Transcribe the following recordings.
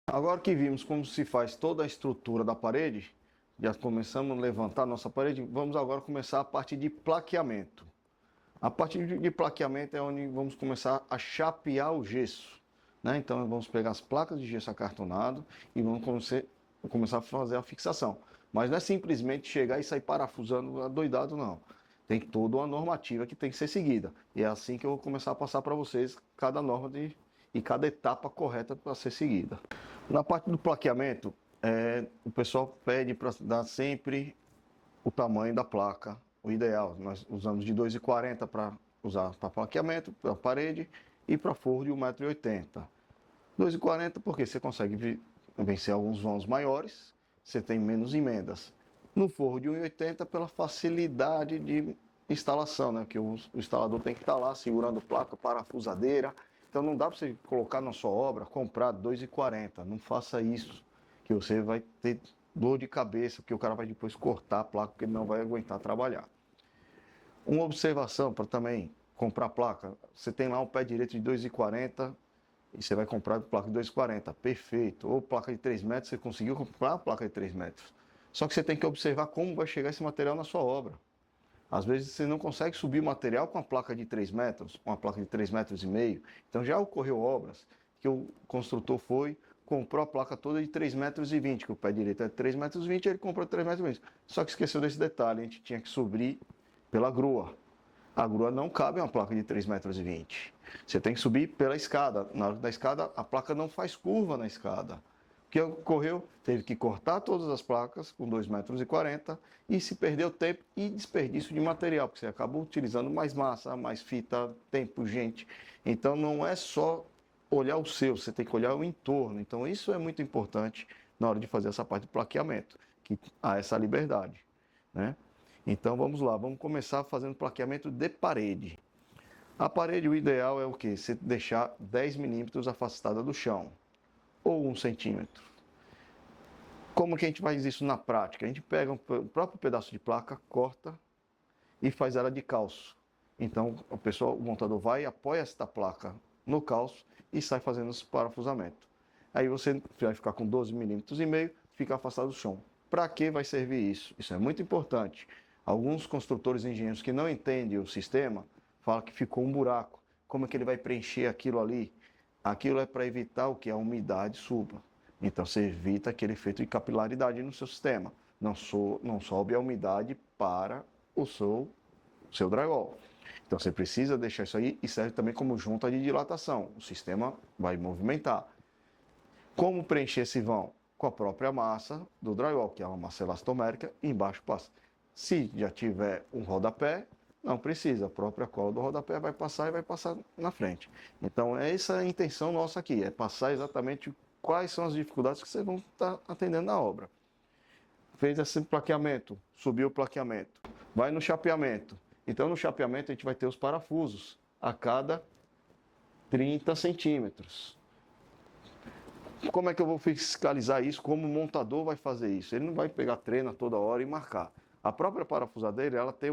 Agora que vimos como se faz toda a estrutura da parede, já começamos a levantar nossa parede, vamos agora começar a parte de plaqueamento. A parte de plaqueamento é onde vamos começar a chapear o gesso, né? Então vamos pegar as placas de gesso acartonado e vamos começar a fazer a fixação. Mas não é simplesmente chegar e sair parafusando adoidado, não. Tem toda uma normativa que tem que ser seguida. E é assim que eu vou começar a passar para vocês cada norma e cada etapa correta para ser seguida. Na parte do plaqueamento, o pessoal pede para dar sempre o tamanho da placa, o ideal. Nós usamos de 2,40 para usar para plaqueamento, para parede e para forro de 1,80 m. 2,40 porque você consegue vencer alguns vãos maiores, você tem menos emendas. No forro de 1,80 pela facilidade de instalação, né? Que o instalador tem que estar lá segurando placa, parafusadeira. Então não dá para você colocar na sua obra, comprar 2,40. Não faça isso, que você vai ter dor de cabeça, porque o cara vai depois cortar a placa, porque ele não vai aguentar trabalhar. Uma observação para também comprar placa, você tem lá um pé direito de 2,40 e você vai comprar placa de 2,40, perfeito. Ou placa de 3 metros, você conseguiu comprar a placa de 3 metros. Só que você tem que observar como vai chegar esse material na sua obra. Às vezes você não consegue subir o material com a placa de 3 metros, uma placa de 3,5 metros. Então já ocorreu obras que o construtor comprou a placa toda de 3,20 metros, que o pé direito é de 3,20 metros, ele comprou 3,20 metros. Só que esqueceu desse detalhe, a gente tinha que subir pela grua. A grua não cabe em uma placa de 3,20 metros. Você tem que subir pela escada. Na hora da escada, a placa não faz curva na escada. O que ocorreu? Teve que cortar todas as placas com 2,40 metros e se perdeu tempo e desperdício de material, porque você acabou utilizando mais massa, mais fita, tempo, gente. Então não é só olhar o seu, você tem que olhar o entorno. Então isso é muito importante na hora de fazer essa parte de plaqueamento, que há essa liberdade, né? Então vamos lá, vamos começar fazendo plaqueamento de parede. A parede, o ideal é o quê? Você deixar 10 milímetros afastada do chão, ou 1 centímetro. Como que a gente faz isso na prática? A gente pega o próprio pedaço de placa, corta e faz ela de calço. Então o montador vai, apoia esta placa no calço e sai fazendo esse parafusamento. Aí você vai ficar com 12 milímetros e meio, fica afastado do chão. Para que vai servir isso? Isso é muito importante. Alguns construtores e engenheiros que não entendem o sistema falam que ficou um buraco. Como é que ele vai preencher aquilo ali? Aquilo é para evitar o que? A umidade suba. Então você evita aquele efeito de capilaridade no seu sistema. Não sobe a umidade para o seu drywall. Então você precisa deixar isso aí e serve também como junta de dilatação. O sistema vai movimentar. Como preencher esse vão? Com a própria massa do drywall, que é uma massa elastomérica, e embaixo passa. Se já tiver um rodapé, não precisa, a própria cola do rodapé vai passar e vai passar na frente. Então essa é a intenção nossa aqui, é passar exatamente quais são as dificuldades que vocês vão estar atendendo na obra. Fez esse plaqueamento, subiu o plaqueamento, vai no chapeamento. Então no chapeamento a gente vai ter os parafusos a cada 30 centímetros. Como é que eu vou fiscalizar isso? Como o montador vai fazer isso? Ele não vai pegar trena toda hora e marcar. A própria parafusadeira, ela tem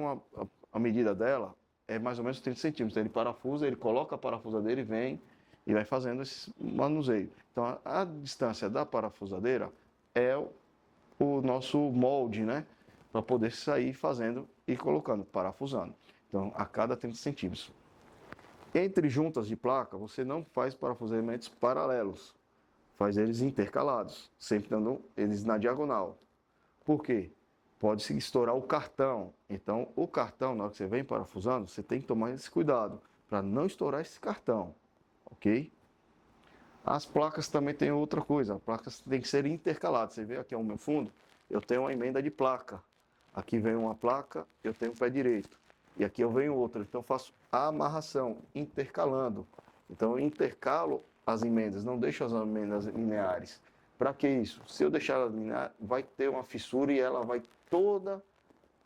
a medida dela, é mais ou menos 30 centímetros. Ele parafusa, ele coloca a parafusadeira e vem e vai fazendo esse manuseio. Então a distância da parafusadeira é o nosso molde, né? Para poder sair fazendo e colocando, parafusando. Então a cada 30 centímetros. Entre juntas de placa, você não faz parafusamentos paralelos. Faz eles intercalados, sempre dando eles na diagonal. Por quê? Pode se estourar o cartão. Então, o cartão, na hora que você vem parafusando, você tem que tomar esse cuidado para não estourar esse cartão, ok? As placas também tem outra coisa, as placas têm que ser intercaladas. Você vê aqui ao meu fundo, eu tenho uma emenda de placa. Aqui vem uma placa, eu tenho o pé direito. E aqui eu venho outra, então eu faço a amarração, intercalando. Então eu intercalo as emendas, não deixo as emendas lineares. Para que isso? Se eu deixar ela linear, vai ter uma fissura e ela vai toda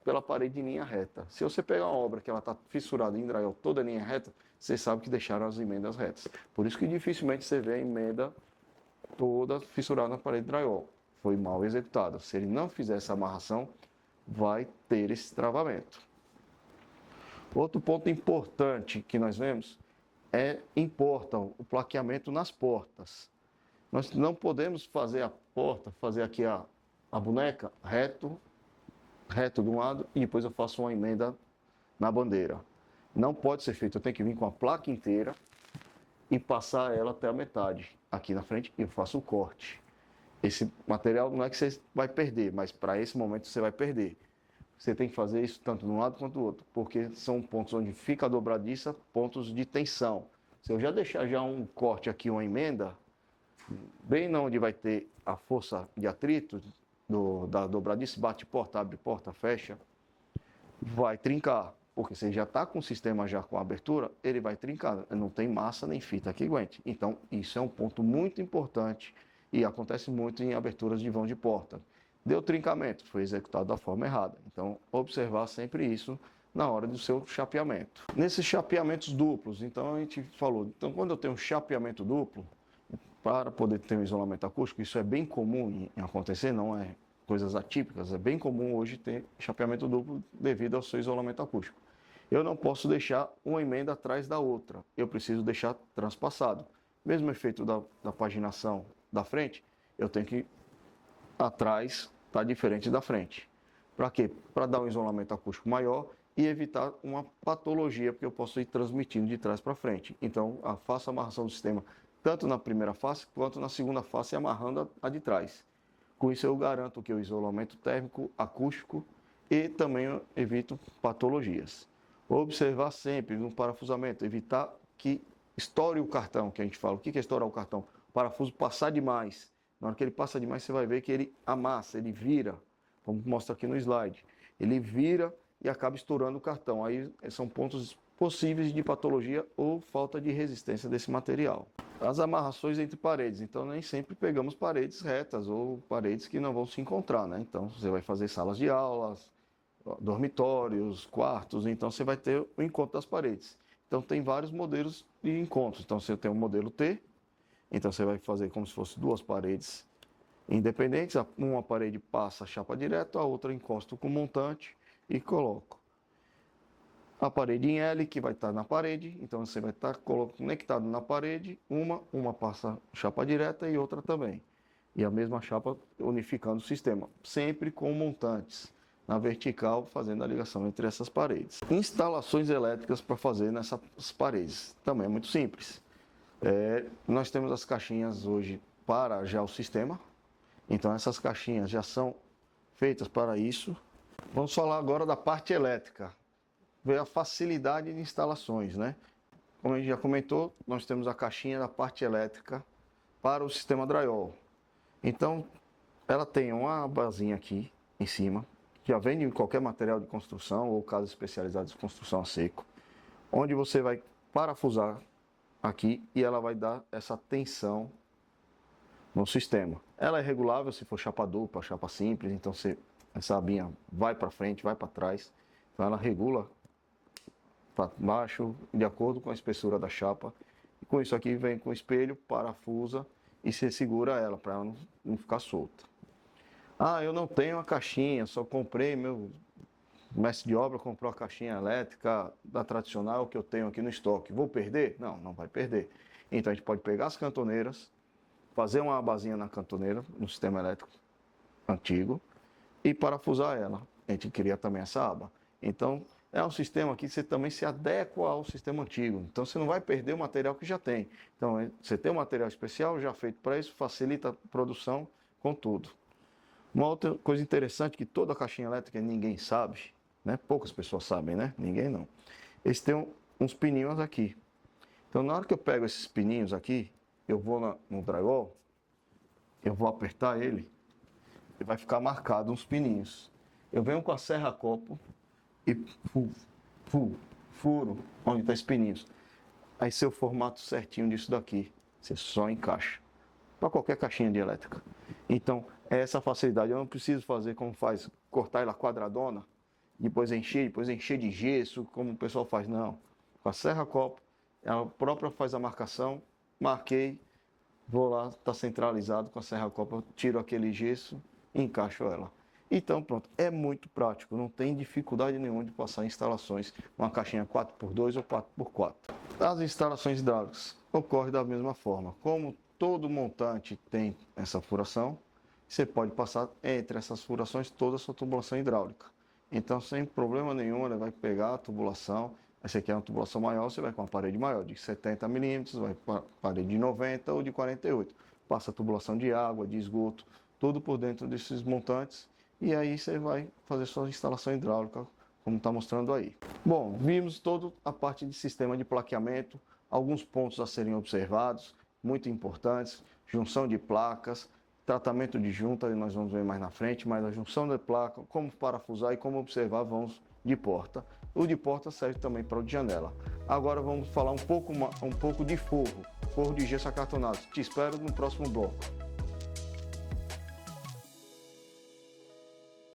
pela parede em linha reta. Se você pegar uma obra que ela está fissurada em drywall toda em linha reta, você sabe que deixaram as emendas retas. Por isso que dificilmente você vê a emenda toda fissurada na parede de drywall. Foi mal executada. Se ele não fizer essa amarração, vai ter esse travamento. Outro ponto importante que nós vemos importa o plaqueamento nas portas. Nós não podemos fazer a porta, fazer aqui a boneca reto de um lado e depois eu faço uma emenda na bandeira. Não pode ser feito, eu tenho que vir com a placa inteira e passar ela até a metade. Aqui na frente eu faço o corte. Esse material não é que você vai perder, mas para esse momento você vai perder. Você tem que fazer isso tanto de um lado quanto do outro, porque são pontos onde fica a dobradiça, pontos de tensão. Se eu já deixar já um corte aqui, uma emenda, bem onde vai ter a força de atrito da dobradiça, bate porta, abre porta, fecha, vai trincar. Porque você já está com o sistema já com a abertura, ele vai trincar. Não tem massa nem fita que aguente. Então, isso é um ponto muito importante e acontece muito em aberturas de vão de porta. Deu trincamento, foi executado da forma errada. Então, observar sempre isso na hora do seu chapeamento. Nesses chapeamentos duplos, então a gente falou, então quando eu tenho um chapeamento duplo, para poder ter um isolamento acústico, isso é bem comum em acontecer, não é coisas atípicas, é bem comum hoje ter chapeamento duplo devido ao seu isolamento acústico. Eu não posso deixar uma emenda atrás da outra, eu preciso deixar transpassado. Mesmo efeito da paginação da frente, eu tenho que atrás está diferente da frente. Para quê? Para dar um isolamento acústico maior e evitar uma patologia, porque eu posso ir transmitindo de trás para frente. Então, faço a amarração do sistema tanto na primeira face quanto na segunda face, amarrando a de trás. Com isso, eu garanto que o isolamento térmico, acústico e também eu evito patologias. Observar sempre no parafusamento, evitar que estoure o cartão, que a gente fala. O que é estourar o cartão? O parafuso passar demais. Na hora que ele passa demais, você vai ver que ele amassa, ele vira, como mostra aqui no slide. Ele vira e acaba estourando o cartão. Aí são pontos possíveis de patologia ou falta de resistência desse material. As amarrações entre paredes. Então, nem sempre pegamos paredes retas ou paredes que não vão se encontrar, né? Então, você vai fazer salas de aulas, dormitórios, quartos. Então, você vai ter o encontro das paredes. Então, tem vários modelos de encontros. Então, você tem o modelo T. Então, você vai fazer como se fosse duas paredes independentes. Uma parede passa a chapa direto, a outra encosto com montante e coloco. A parede em L, que vai estar na parede, então você vai estar conectado na parede, uma passa chapa direta e outra também. E a mesma chapa unificando o sistema, sempre com montantes na vertical, fazendo a ligação entre essas paredes. Instalações elétricas para fazer nessas paredes, também é muito simples. Nós temos as caixinhas hoje para já o sistema, então essas caixinhas já são feitas para isso. Vamos falar agora da parte elétrica, ver a facilidade de instalações, né? Como a gente já comentou, nós temos a caixinha da parte elétrica para o sistema drywall. Então, ela tem uma basinha aqui em cima, que já vem de qualquer material de construção ou casas especializadas de construção a seco, onde você vai parafusar aqui e ela vai dar essa tensão no sistema. Ela é regulável se for chapa dupla, chapa simples, então essa abinha vai para frente, vai para trás, então ela regula para baixo de acordo com a espessura da chapa. E com isso aqui vem com espelho, parafusa e você segura ela para ela não ficar solta. Ah, eu não tenho a caixinha, só comprei, meu mestre de obra comprou a caixinha elétrica da tradicional que eu tenho aqui no estoque. Vou perder? Não, não vai perder. Então a gente pode pegar as cantoneiras, fazer uma basinha na cantoneira, no sistema elétrico antigo, e parafusar ela. A gente cria também essa aba. Então, é um sistema que você também se adequa ao sistema antigo. Então, você não vai perder o material que já tem. Então, você tem um material especial já feito para isso, facilita a produção com tudo. Uma outra coisa interessante que toda caixinha elétrica ninguém sabe, né? Poucas pessoas sabem, né? Ninguém não. Eles têm uns pininhos aqui. Então, na hora que eu pego esses pininhos aqui, eu vou no drywall, eu vou apertar ele e vai ficar marcado uns pininhos. Eu venho com a serra-copo e furo onde está os pininhos. Aí seu formato certinho disso daqui, você só encaixa. Para qualquer caixinha de elétrica. Então, é essa facilidade. Eu não preciso fazer como faz, cortar ela quadradona, depois encher de gesso, como o pessoal faz. Não. Com a serra-copo, ela própria faz a marcação, marquei, vou lá, está centralizado com a serra-copo, tiro aquele gesso e encaixo ela. Então pronto, é muito prático, não tem dificuldade nenhuma de passar instalações, uma caixinha 4x2 ou 4x4. As instalações hidráulicas ocorrem da mesma forma, como todo montante tem essa furação, você pode passar entre essas furações toda a sua tubulação hidráulica. Então sem problema nenhum, ele vai pegar a tubulação, essa aqui é uma tubulação maior, você vai com uma parede maior, de 70 milímetros, vai com a parede de 90 ou de 48. Passa a tubulação de água, de esgoto, tudo por dentro desses montantes. E aí você vai fazer sua instalação hidráulica, como está mostrando aí. Bom, vimos toda a parte de sistema de plaqueamento, alguns pontos a serem observados, muito importantes, junção de placas, tratamento de junta, nós vamos ver mais na frente, mas a junção de placa, como parafusar e como observar vãos de porta. O de porta serve também para o de janela. Agora vamos falar um pouco de forro de gesso acartonado. Te espero no próximo bloco.